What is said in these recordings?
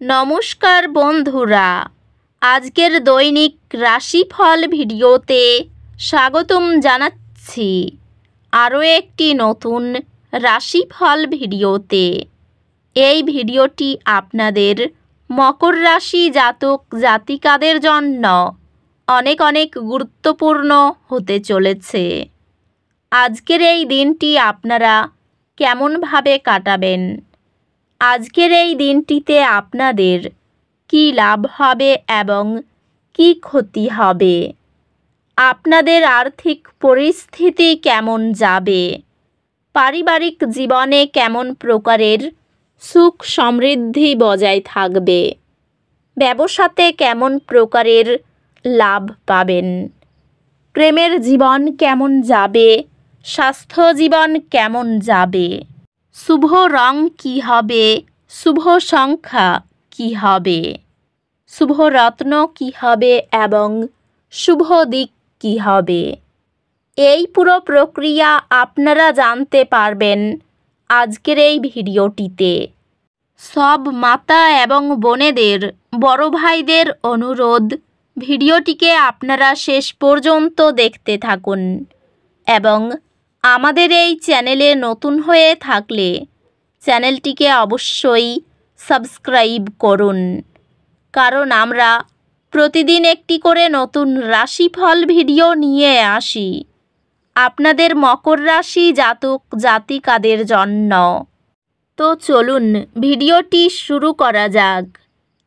নমস্কার বন্ধুরা, আজকের দৈনিক রাশিফল ভিডিওতে স্বাগতম জানাচ্ছি আরও একটি নতুন রাশিফল ভিডিওতে। এই ভিডিওটি আপনাদের মকর রাশি জাতক জাতিকাদের জন্য অনেক অনেক গুরুত্বপূর্ণ হতে চলেছে। আজকের এই দিনটি আপনারা কেমনভাবে কাটাবেন, আজকের এই দিনটিতে আপনাদের কী লাভ হবে এবং কী ক্ষতি হবে, আপনাদের আর্থিক পরিস্থিতি কেমন যাবে, পারিবারিক জীবনে কেমন প্রকারের সুখ সমৃদ্ধি বজায় থাকবে, ব্যবসাতে কেমন প্রকারের লাভ পাবেন, প্রেমের জীবন কেমন যাবে, স্বাস্থ্য জীবন কেমন যাবে, শুভ রং কী হবে, শুভ সংখ্যা কী হবে, শুভ রত্ন কী হবে এবং শুভ দিক কী হবে, এই পুরো প্রক্রিয়া আপনারা জানতে পারবেন আজকের এই ভিডিওটিতে। সব মাতা এবং বোনেদের, বড় ভাইদের অনুরোধ, ভিডিওটিকে আপনারা শেষ পর্যন্ত দেখতে থাকুন এবং আমাদের এই চ্যানেলে নতুন হয়ে থাকলে চ্যানেলটিকে অবশ্যই সাবস্ক্রাইব করুন, কারণ আমরা প্রতিদিন একটি করে নতুন রাশিফল ভিডিও নিয়ে আসি আপনাদের মকর রাশি জাতক জাতিকাদের জন্য। তো চলুন ভিডিওটি শুরু করা যাক।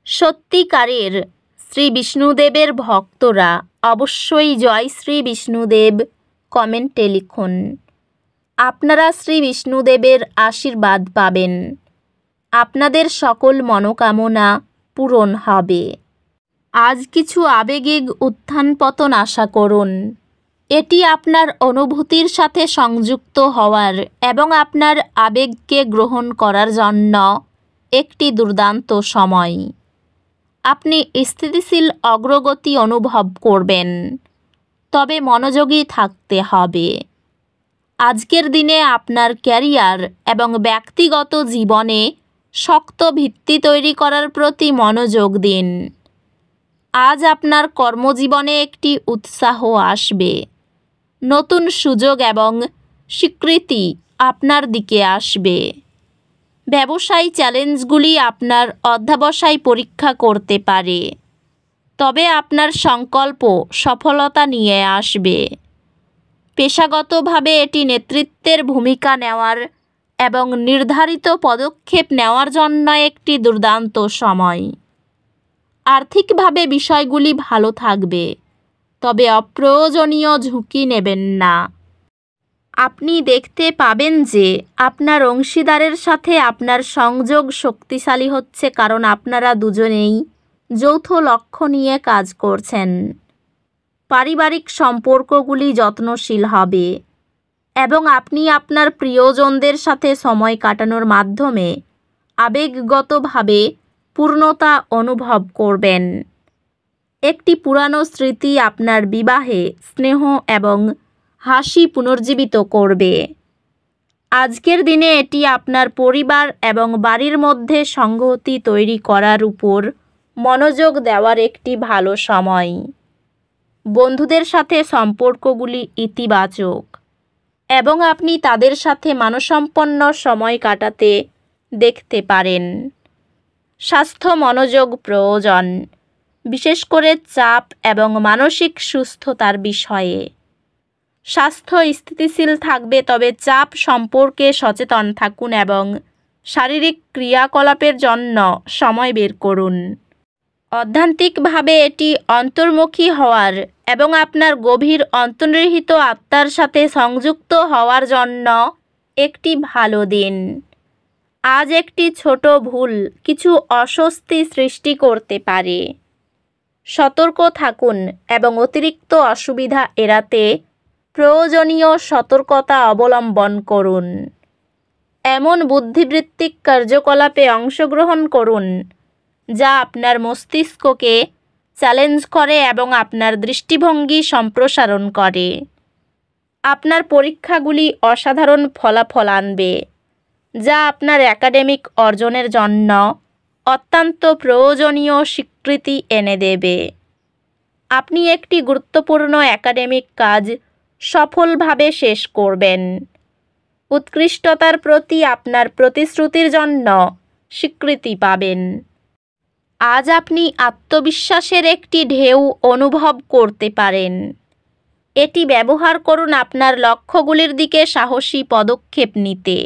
সত্যিকারের শ্রী বিষ্ণুদেবের ভক্তরা অবশ্যই জয় শ্রী বিষ্ণুদেব কমেন্টে লিখুন। আপনারা শ্রী বিষ্ণুদেবের আশীর্বাদ পাবেন, আপনাদের সকল মনোকামনা পূরণ হবে। আজ কিছু আবেগিক উত্থান পতন আশা করুন। এটি আপনার অনুভূতির সাথে সংযুক্ত হওয়ার এবং আপনার আবেগকে গ্রহণ করার জন্য একটি দুর্দান্ত সময়। আপনি স্থিতিশীল অগ্রগতি অনুভব করবেন, তবে মনোযোগী থাকতে হবে। আজকের দিনে আপনার ক্যারিয়ার এবং ব্যক্তিগত জীবনে শক্ত ভিত্তি তৈরি করার প্রতি মনোযোগ দিন। আজ আপনার কর্মজীবনে একটি উৎসাহ আসবে, নতুন সুযোগ এবং স্বীকৃতি আপনার দিকে আসবে। ব্যবসায়ী চ্যালেঞ্জগুলি আপনার অধ্যবসায় পরীক্ষা করতে পারে, তবে আপনার সংকল্প সফলতা নিয়ে আসবে। পেশাগতভাবে এটি নেতৃত্বের ভূমিকা নেওয়ার এবং নির্ধারিত পদক্ষেপ নেওয়ার জন্য একটি দুর্দান্ত সময়। আর্থিকভাবে বিষয়গুলি ভালো থাকবে, তবে অপ্রয়োজনীয় ঝুঁকি নেবেন না। আপনি দেখতে পাবেন যে আপনার অংশীদারের সাথে আপনার সংযোগ শক্তিশালী হচ্ছে, কারণ আপনারা দুজনেই যৌথ লক্ষ্য নিয়ে কাজ করছেন। পারিবারিক সম্পর্কগুলি যত্নশীল হবে এবং আপনি আপনার প্রিয়জনদের সাথে সময় কাটানোর মাধ্যমে আবেগগতভাবে পূর্ণতা অনুভব করবেন। একটি পুরানো স্মৃতি আপনার বিবাহে স্নেহ এবং হাসি পুনর্জীবিত করবে। আজকের দিনে এটি আপনার পরিবার এবং বাড়ির মধ্যে সংহতি তৈরি করার উপর মনোযোগ দেওয়ার একটি ভালো সময়। বন্ধুদের সাথে সম্পর্কগুলি ইতিবাচক এবং আপনি তাদের সাথে মানসম্পন্ন সময় কাটাতে দেখতে পারেন। স্বাস্থ্য মনোযোগ প্রয়োজন, বিশেষ করে চাপ এবং মানসিক সুস্থতার বিষয়ে। স্বাস্থ্য স্থিতিশীল থাকবে, তবে চাপ সম্পর্কে সচেতন থাকুন এবং শারীরিক ক্রিয়াকলাপের জন্য সময় বের করুন। অধ্যাত্মিকভাবে এটি অন্তর্মুখী হওয়ার এবং আপনার গভীর অন্তর্নিহিত আত্মার সাথে সংযুক্ত হওয়ার জন্য একটি ভালো দিন। আজ একটি ছোট ভুল কিছু অস্বস্তি সৃষ্টি করতে পারে। সতর্ক থাকুন এবং অতিরিক্ত অসুবিধা এড়াতে প্রয়োজনীয় সতর্কতা অবলম্বন করুন। এমন বুদ্ধিবৃত্তিক কার্যকলাপে অংশগ্রহণ করুন যা আপনার মস্তিষ্ককে চ্যালেঞ্জ করে এবং আপনার দৃষ্টিভঙ্গি সম্প্রসারণ করে। আপনার পরীক্ষাগুলি অসাধারণ ফলাফল আনবে, যা আপনার একাডেমিক অর্জনের জন্য অত্যন্ত প্রয়োজনীয় স্বীকৃতি এনে দেবে। আপনি একটি গুরুত্বপূর্ণ একাডেমিক কাজ সফলভাবে শেষ করবেন। উৎকৃষ্টতার প্রতি আপনার প্রতিশ্রুতির জন্য স্বীকৃতি পাবেন। আজ আপনি আত্মবিশ্বাসের একটি ঢেউ অনুভব করতে পারেন। এটি ব্যবহার করুন আপনার লক্ষ্যগুলির দিকে সাহসী পদক্ষেপ নিতে।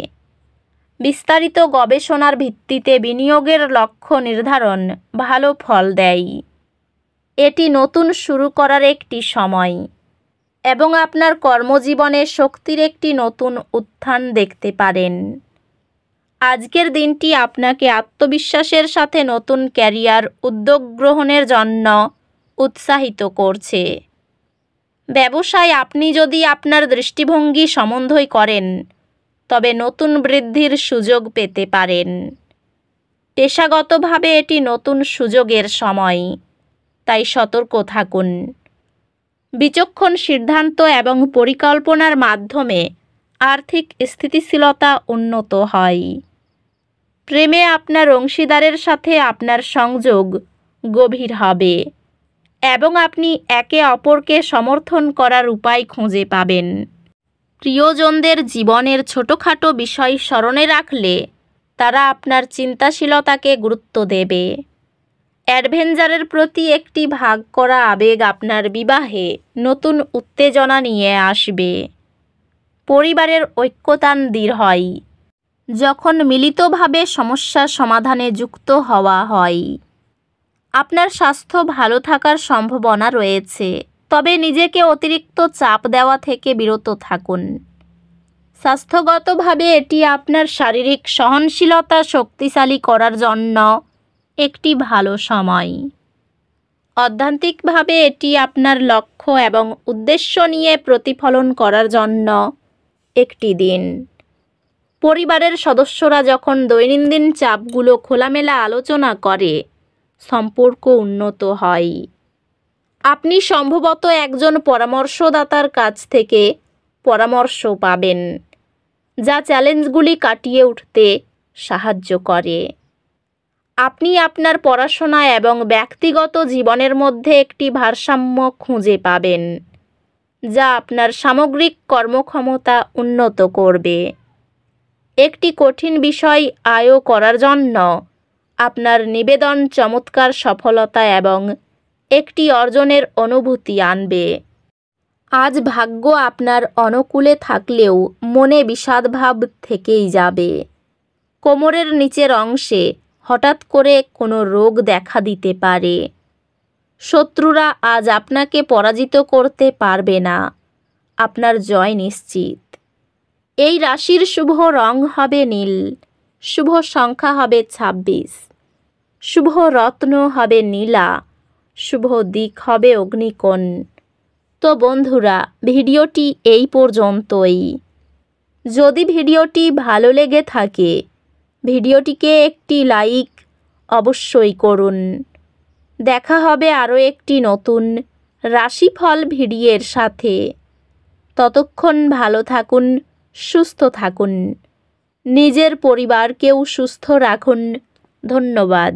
বিস্তারিত গবেষণার ভিত্তিতে বিনিয়োগের লক্ষ্য নির্ধারণ ভালো ফল দেয়। এটি নতুন শুরু করার একটি সময় এবং আপনার কর্মজীবনে শক্তির একটি নতুন উত্থান দেখতে পারেন। আজকের দিনটি আপনাকে আত্মবিশ্বাসের সাথে নতুন ক্যারিয়ার উদ্যোগ গ্রহণের জন্য উৎসাহিত করছে। ব্যবসায় আপনি যদি আপনার দৃষ্টিভঙ্গি সমন্বয় করেন তবে নতুন বৃদ্ধির সুযোগ পেতে পারেন। পেশাগতভাবে এটি নতুন সুযোগের সময়, তাই সতর্ক থাকুন। বিচক্ষণ সিদ্ধান্ত এবং পরিকল্পনার মাধ্যমে আর্থিক স্থিতিশীলতা উন্নত হয়। প্রেমে আপনার অংশীদারের সাথে আপনার সংযোগ গভীর হবে এবং আপনি একে অপরকে সমর্থন করার উপায় খুঁজে পাবেন। প্রিয়জনদের জীবনের ছোটোখাটো বিষয় স্মরণে রাখলে তারা আপনার চিন্তাশীলতাকে গুরুত্ব দেবে। অ্যাডভেঞ্চারের প্রতি একটি ভাগ করা আবেগ আপনার বিবাহে নতুন উত্তেজনা নিয়ে আসবে। পরিবারের ঐক্যতান দৃঢ় হয় যখন মিলিতভাবে সমস্যা সমাধানে যুক্ত হওয়া হয়। আপনার স্বাস্থ্য ভালো থাকার সম্ভাবনা রয়েছে, তবে নিজেকে অতিরিক্ত চাপ দেওয়া থেকে বিরত থাকুন। স্বাস্থ্যগতভাবে এটি আপনার শারীরিক সহনশীলতা শক্তিশালী করার জন্য একটি ভালো সময়। অধ্যাত্মিকভাবে এটি আপনার লক্ষ্য এবং উদ্দেশ্য নিয়ে প্রতিফলন করার জন্য একটি দিন। পরিবারের সদস্যরা যখন দৈনন্দিন চাপগুলো খোলামেলা আলোচনা করে, সম্পর্ক উন্নত হয়। আপনি সম্ভবত একজন পরামর্শদাতার কাছ থেকে পরামর্শ পাবেন, যা চ্যালেঞ্জগুলি কাটিয়ে উঠতে সাহায্য করে। আপনি আপনার পড়াশোনা এবং ব্যক্তিগত জীবনের মধ্যে একটি ভারসাম্য খুঁজে পাবেন, যা আপনার সামগ্রিক কর্মক্ষমতা উন্নত করবে। একটি কঠিন বিষয় আয় করার জন্য আপনার নিবেদন চমৎকার সফলতা এবং একটি অর্জনের অনুভূতি আনবে। আজ ভাগ্য আপনার অনুকূলে থাকলেও মনে বিষাদভাব থেকেই যাবে। কোমরের নিচের অংশে হঠাৎ করে কোনো রোগ দেখা দিতে পারে। শত্রুরা আজ আপনাকে পরাজিত করতে পারবে না। আপনার জয় নিশ্চিত। এই রাশির শুভ রং হবে নীল, শুভ সংখ্যা হবে 26, শুভ রত্ন হবে নীলা, শুভ দিক হবে অগ্নিকোণ। তো বন্ধুরা, ভিডিওটি এই পর্যন্তই। যদি ভিডিওটি ভালো লেগে থাকে ভিডিওটিকে একটি লাইক অবশ্যই করুন। দেখা হবে আরও একটি নতুন রাশিফল ভিডিওর সাথে। ততক্ষণ ভালো থাকুন, সুস্থ থাকুন, নিজের পরিবারকেও সুস্থ রাখুন। ধন্যবাদ।